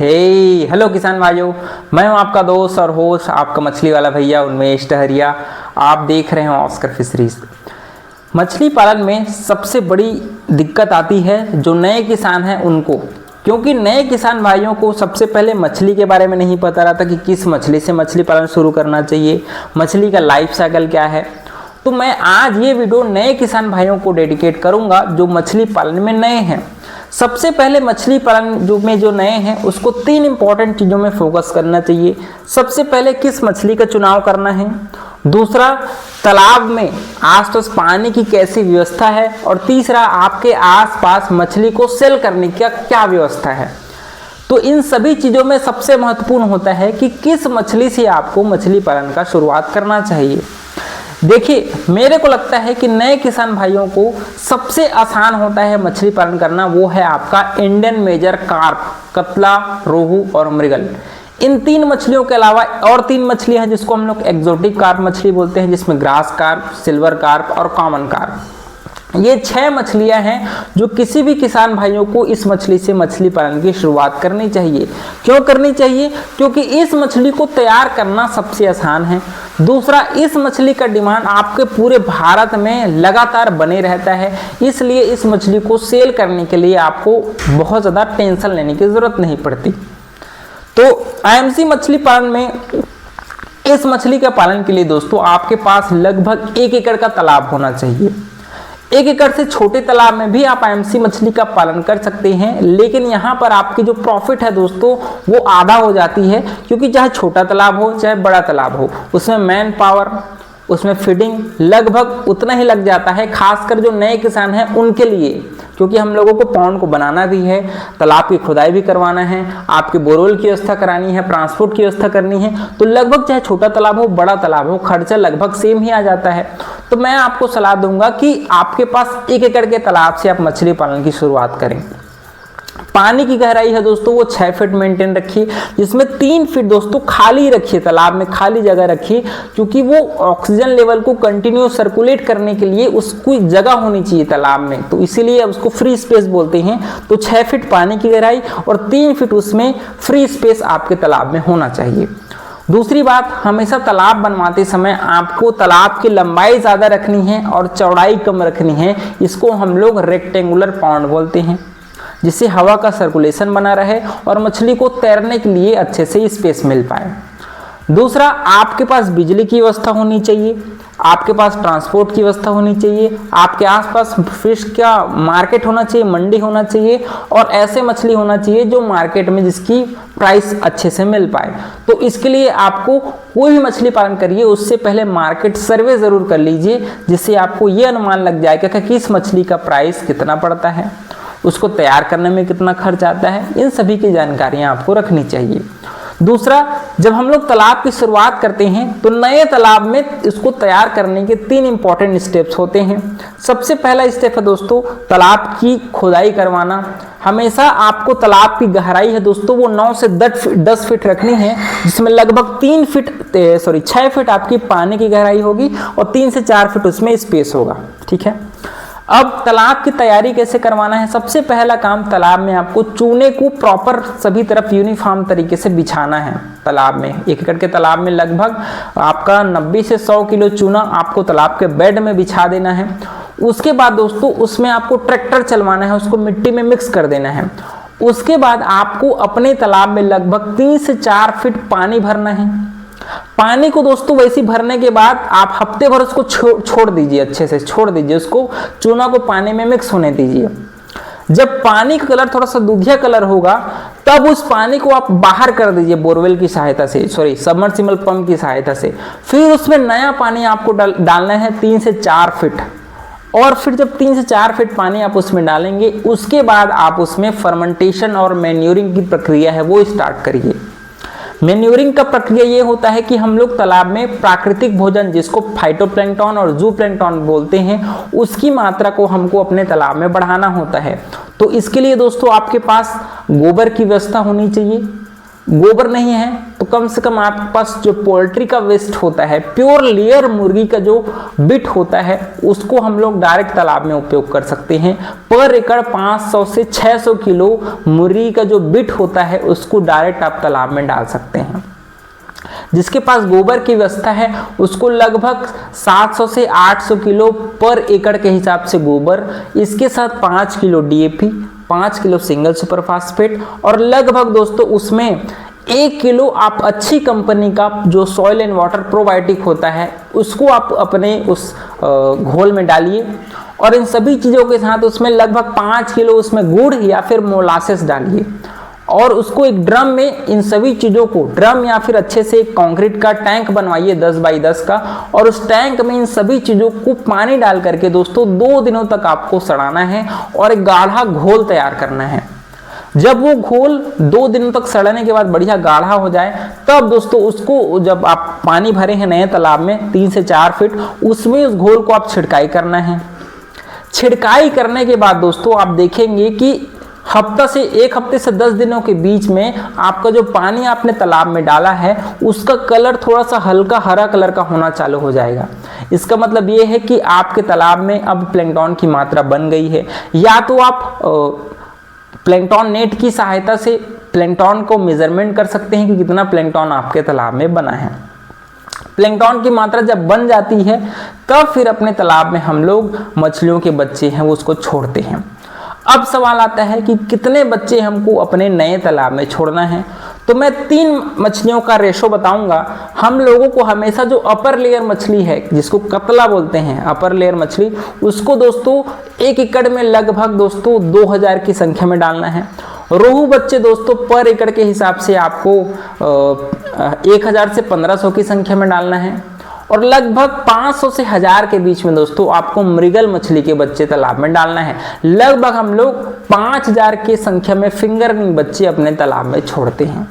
Hello किसान भाइयों, मैं हूं आपका दोस्त और होस्ट आपका मछली वाला भैया उन्मेष टहरिया। आप देख रहे हैं ऑस्कर फिशरीज। मछली पालन में सबसे बड़ी दिक्कत आती है जो नए किसान हैं उनको, क्योंकि नए किसान भाइयों को सबसे पहले मछली के बारे में नहीं पता रहता कि किस मछली से मछली पालन शुरू करना चाहिए, मछली का लाइफ साइकिल क्या है। तो मैं आज ये वीडियो नए किसान भाइयों को डेडिकेट करूंगा जो मछली पालन में नए हैं। सबसे पहले मछली पालन जो नए हैं उसको 3 इंपॉर्टेंट चीज़ों में फोकस करना चाहिए। सबसे पहले किस मछली का चुनाव करना है, दूसरा तालाब में आसपास पानी की कैसी व्यवस्था है, और तीसरा आपके आसपास मछली को सेल करने की क्या व्यवस्था है। तो इन सभी चीज़ों में सबसे महत्वपूर्ण होता है कि किस मछली से आपको मछली पालन का शुरुआत करना चाहिए। देखिए, मेरे को लगता है कि नए किसान भाइयों को सबसे आसान होता है मछली पालन करना, वो है आपका इंडियन मेजर कार्प, कतला, रोहू और मृगल। इन 3 मछलियों के अलावा और 3 मछलियां हैं जिसको हम लोग एक्जोटिक कार्प मछली बोलते हैं, जिसमें ग्रास कार्प, सिल्वर कार्प और कॉमन कार्प। ये 6 मछलियां हैं जो किसी भी किसान भाइयों को इस मछली से मछली पालन की शुरुआत करनी चाहिए। क्यों करनी चाहिए? क्योंकि इस मछली को तैयार करना सबसे आसान है। दूसरा, इस मछली का डिमांड आपके पूरे भारत में लगातार बने रहता है, इसलिए इस मछली को सेल करने के लिए आपको बहुत ज़्यादा टेंशन लेने की ज़रूरत नहीं पड़ती। तो आईएमसी मछली पालन में इस मछली के पालन के लिए दोस्तों आपके पास लगभग 1 एकड़ का तालाब होना चाहिए। 1 एकड़ से छोटे तालाब में भी आप आईएमसी मछली का पालन कर सकते हैं, लेकिन यहाँ पर आपकी जो प्रॉफिट है दोस्तों वो आधा हो जाती है, क्योंकि चाहे छोटा तालाब हो चाहे बड़ा तालाब हो, उसमें मैन पावर, उसमें फीडिंग लगभग उतना ही लग जाता है, खासकर जो नए किसान हैं उनके लिए, क्योंकि हम लोगों को पॉन्ड को बनाना भी है, तालाब की खुदाई भी करवाना है, आपके बोरवेल की व्यवस्था करानी है, ट्रांसपोर्ट की व्यवस्था करनी है। तो लगभग चाहे छोटा तालाब हो बड़ा तालाब हो, खर्चा लगभग सेम ही आ जाता है। तो मैं आपको सलाह दूंगा कि आपके पास 1 एकड़ के तालाब से आप मछली पालन की शुरुआत करें। पानी की गहराई है दोस्तों वो 6 फीट मेंटेन रखिए, जिसमें 3 फीट दोस्तों खाली रखिए, तालाब में खाली जगह रखिए, क्योंकि वो ऑक्सीजन लेवल को कंटिन्यू सर्कुलेट करने के लिए उसको जगह होनी चाहिए तालाब में, तो इसीलिए उसको फ्री स्पेस बोलते हैं। तो 6 फीट पानी की गहराई और 3 फीट उसमें फ्री स्पेस आपके तालाब में होना चाहिए। दूसरी बात, हमेशा तालाब बनवाते समय आपको तालाब की लंबाई ज़्यादा रखनी है और चौड़ाई कम रखनी है। इसको हम लोग रेक्टेंगुलर पॉन्ड बोलते हैं, जिससे हवा का सर्कुलेशन बना रहे और मछली को तैरने के लिए अच्छे से स्पेस मिल पाए। दूसरा, आपके पास बिजली की व्यवस्था होनी चाहिए, आपके पास ट्रांसपोर्ट की व्यवस्था होनी चाहिए, आपके आसपास फिश का मार्केट होना चाहिए, मंडी होना चाहिए, और ऐसे मछली होना चाहिए जो मार्केट में जिसकी प्राइस अच्छे से मिल पाए। तो इसके लिए आपको कोई भी मछली पालन करिए उससे पहले मार्केट सर्वे ज़रूर कर लीजिए, जिससे आपको ये अनुमान लग जाएगा कि किस मछली का प्राइस कितना पड़ता है, उसको तैयार करने में कितना खर्च आता है। इन सभी की जानकारियां आपको रखनी चाहिए। दूसरा, जब हम लोग तालाब की शुरुआत करते हैं तो नए तालाब में इसको तैयार करने के 3 इंपॉर्टेंट स्टेप्स होते हैं। सबसे पहला स्टेप है दोस्तों तालाब की खुदाई करवाना। हमेशा आपको तालाब की गहराई है दोस्तों वो 9 से 10 फीट रखनी है, जिसमें लगभग 6 फीट आपकी पानी की गहराई होगी और 3 से 4 फीट उसमें स्पेस होगा। ठीक है, अब तालाब की तैयारी कैसे करवाना है? सबसे पहला काम, तालाब में आपको चूने को प्रॉपर सभी तरफ यूनिफॉर्म तरीके से बिछाना है। तालाब में 1 एकड़ के तालाब में लगभग आपका 90 से 100 किलो चूना आपको तालाब के बेड में बिछा देना है। उसके बाद दोस्तों उसमें आपको ट्रैक्टर चलवाना है, उसको मिट्टी में मिक्स कर देना है। उसके बाद आपको अपने तालाब में लगभग 3 से 4 फीट पानी भरना है। पानी को दोस्तों वैसे भरने के बाद आप हफ्ते भर उसको छोड़ दीजिए, अच्छे से छोड़ दीजिए, उसको चूना को पानी में मिक्स होने दीजिए। जब पानी का कलर थोड़ा सा दूधिया कलर होगा तब उस पानी को आप बाहर कर दीजिए बोरवेल की सहायता से, सबमर्सिबल पंप की सहायता से। फिर उसमें नया पानी आपको डालना है 3 से 4 फीट, और फिर जब 3 से 4 फीट पानी आप उसमें डालेंगे उसके बाद आप उसमें फर्मेंटेशन और मैन्योरिंग की प्रक्रिया है वो स्टार्ट करिए। मैन्योरिंग का प्रक्रिया ये होता है कि हम लोग तालाब में प्राकृतिक भोजन, जिसको फाइटोप्लैंक्टन और जूप्लैंक्टन बोलते हैं, उसकी मात्रा को हमको अपने तालाब में बढ़ाना होता है। तो इसके लिए दोस्तों आपके पास गोबर की व्यवस्था होनी चाहिए, गोबर नहीं है तो कम से कम आपके पास जो पोल्ट्री का वेस्ट होता है, प्योर लेयर मुर्गी का जो बिट होता है, उसको हम लोग डायरेक्ट तालाब में उपयोग कर सकते हैं। पर एकड़ 500 से 600 किलो मुर्गी का जो बिट होता है उसको डायरेक्ट आप तालाब में डाल सकते हैं। जिसके पास गोबर की व्यवस्था है उसको लगभग 700 से 800 किलो पर एकड़ के हिसाब से गोबर, इसके साथ 5 kilo DAP, 5 kilo single super phosphate और लगभग दोस्तों उसमें 1 किलो आप अच्छी कंपनी का जो सॉइल एंड वाटर प्रोबायोटिक होता है उसको आप अपने उस घोल में डालिए। और इन सभी चीज़ों के साथ उसमें लगभग 5 किलो उसमें गुड़ या फिर मोलासेस डालिए और उसको एक ड्रम में इन सभी चीज़ों को, ड्रम या फिर अच्छे से एक कंक्रीट का टैंक बनवाइए 10 बाई 10 का, और उस टैंक में इन सभी चीज़ों को पानी डाल करके दोस्तों 2 दिनों तक आपको सड़ाना है और एक गाढ़ा घोल तैयार करना है। जब वो घोल 2 दिनों तक सड़ने के बाद बढ़िया गाढ़ा हो जाए तब दोस्तों उसको, जब आप पानी भरे हैं नए तालाब में 3 से 4 फीट, उसमें उस घोल को आप छिड़काई करना है। छिड़काई करने के बाद दोस्तों आप देखेंगे कि एक हफ्ते से 10 दिनों के बीच में आपका जो पानी आपने तालाब में डाला है उसका कलर थोड़ा सा हल्का हरा कलर का होना चालू हो जाएगा। इसका मतलब ये है कि आपके तालाब में अब प्लैंकटन की मात्रा बन गई है। या तो आप प्लैंकटन नेट की सहायता से प्लैंकटन को मेजरमेंट कर सकते हैं कि कितना प्लैंकटन आपके तालाब में बना है। प्लैंकटन की मात्रा जब बन जाती है तब फिर अपने तालाब में हम लोग मछलियों के बच्चे हैं वो उसको छोड़ते हैं। अब सवाल आता है कि कितने बच्चे हमको अपने नए तालाब में छोड़ना है। तो मैं 3 मछलियों का रेशो बताऊंगा। हम लोगों को हमेशा जो अपर लेयर मछली है जिसको कतला बोलते हैं, अपर लेयर मछली, उसको दोस्तों 1 एकड़ में लगभग दोस्तों 2000 की संख्या में डालना है। रोहू बच्चे दोस्तों पर एकड़ के हिसाब से आपको 1000 से 1500 की संख्या में डालना है। और लगभग 500 से 1000 के बीच में दोस्तों आपको मृगल मछली के बच्चे तालाब में डालना है। लगभग हम लोग 5000 की संख्या में फिंगरनिंग बच्चे अपने तालाब में छोड़ते हैं।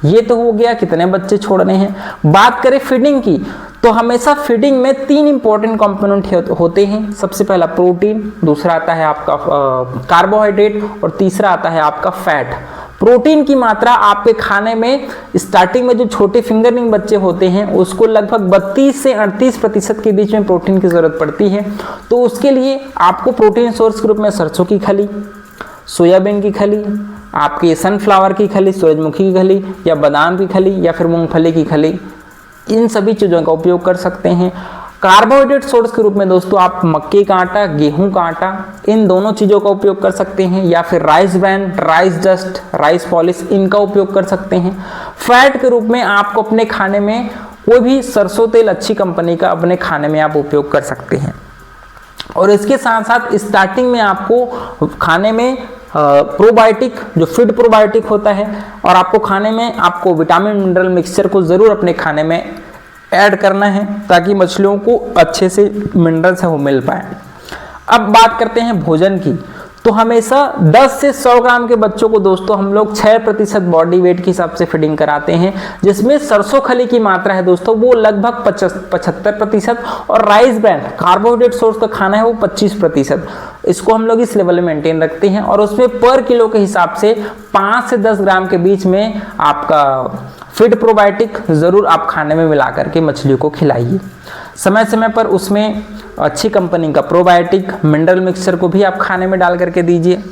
ये तो हो गया कितने बच्चे छोड़ने हैं। बात करें फीडिंग की तो हमेशा फीडिंग में 3 इंपॉर्टेंट कंपोनेंट होते हैं। सबसे पहला प्रोटीन, दूसरा आता है आपका कार्बोहाइड्रेट और तीसरा आता है आपका फैट। प्रोटीन की मात्रा आपके खाने में स्टार्टिंग में जो छोटे फिंगरनिंग बच्चे होते हैं उसको लगभग 32 से 38% के बीच में प्रोटीन की जरूरत पड़ती है। तो उसके लिए आपको प्रोटीन सोर्स के रूप में सरसों की खली, सोयाबीन की खली, आपकी सनफ्लावर की खली, सूरजमुखी की खली या बादाम की खली या फिर मूंगफली की खली, इन सभी चीज़ों का उपयोग कर सकते हैं। कार्बोहाइड्रेट सोर्स के रूप में दोस्तों आप मक्के का आटा, गेहूं का आटा, इन दोनों चीज़ों का उपयोग कर सकते हैं या फिर rice bran, rice dust, rice polish, इनका उपयोग कर सकते हैं। फैट के रूप में आपको अपने खाने में कोई भी सरसों तेल अच्छी कंपनी का अपने खाने में आप उपयोग कर सकते हैं। और इसके साथ साथ स्टार्टिंग में आपको खाने में प्रोबायोटिक, जो फीड प्रोबायोटिक होता है, और आपको खाने में आपको विटामिन मिनरल मिक्सचर को ज़रूर अपने खाने में ऐड करना है ताकि मछलियों को अच्छे से मिनरल से वो मिल पाए। अब बात करते हैं भोजन की। तो हमेशा 10 से 100 ग्राम के बच्चों को दोस्तों हम लोग 6% बॉडी वेट के हिसाब से फीडिंग कराते हैं, जिसमें सरसों खली की मात्रा है दोस्तों वो लगभग 75% और राइस ब्रैन कार्बोहाइड्रेट सोर्स का खाना है वो 25%। इसको हम लोग इस लेवल में मेंटेन रखते हैं और उसमें पर किलो के हिसाब से 5 से 10 ग्राम के बीच में आपका फीड प्रोबायोटिक ज़रूर आप खाने में मिला करके मछलियों को खिलाइए। समय समय पर उसमें अच्छी कंपनी का प्रोबायोटिक मिनरल मिक्सचर को भी आप खाने में डाल करके दीजिए।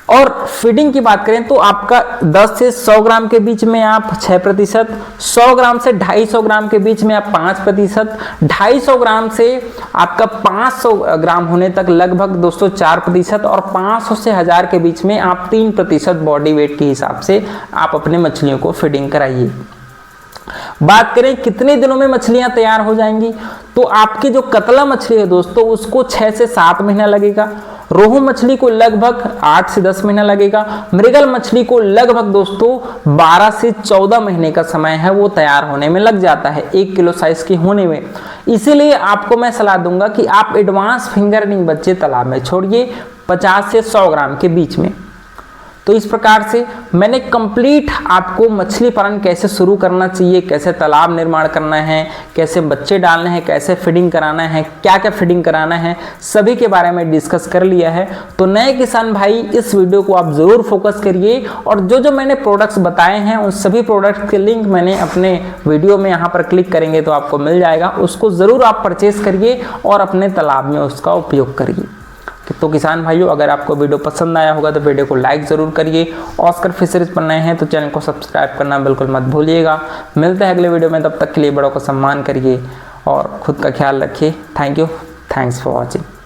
और फीडिंग की बात करें तो आपका 10 से 100 ग्राम के बीच में आप 6%, 100 ग्राम से 250 ग्राम के बीच में आप 5%, 250 ग्राम से आपका 500 ग्राम होने तक लगभग दोस्तों 4% और 500 से 1000 के बीच में आप 3% बॉडी वेट के हिसाब से आप अपने मछलियों को फीडिंग कराइए। बात करें कितने दिनों में मछलियां तैयार हो जाएंगी, तो आपकी जो कतला मछली है दोस्तों उसको 6 से 7 महीना लगेगा। रोहू मछली को लगभग 8 से 10 महीना लगेगा। मृगल मछली को लगभग दोस्तों 12 से 14 महीने का समय है वो तैयार होने में लग जाता है 1 किलो साइज के होने में। इसीलिए आपको मैं सलाह दूंगा कि आप एडवांस फिंगरनिंग बच्चे तालाब में छोड़िए 50 से 100 ग्राम के बीच में। तो इस प्रकार से मैंने कंप्लीट आपको मछली पालन कैसे शुरू करना चाहिए, कैसे तालाब निर्माण करना है, कैसे बच्चे डालने हैं, कैसे फीडिंग कराना है, क्या क्या फीडिंग कराना है, सभी के बारे में डिस्कस कर लिया है। तो नए किसान भाई इस वीडियो को आप ज़रूर फोकस करिए और जो जो मैंने प्रोडक्ट्स बताए हैं उन सभी प्रोडक्ट्स के लिंक मैंने अपने वीडियो में यहाँ पर क्लिक करेंगे तो आपको मिल जाएगा, उसको ज़रूर आप परचेस करिए और अपने तालाब में उसका उपयोग करिए। तो किसान भाइयों, अगर आपको वीडियो पसंद आया होगा तो वीडियो को लाइक ज़रूर करिए। ऑस्कर फिशरीज पर नए हैं तो चैनल को सब्सक्राइब करना बिल्कुल मत भूलिएगा। मिलते हैं अगले वीडियो में, तब तक के लिए बड़ों को सम्मान करिए और खुद का ख्याल रखिए। Thank you, thanks for watching.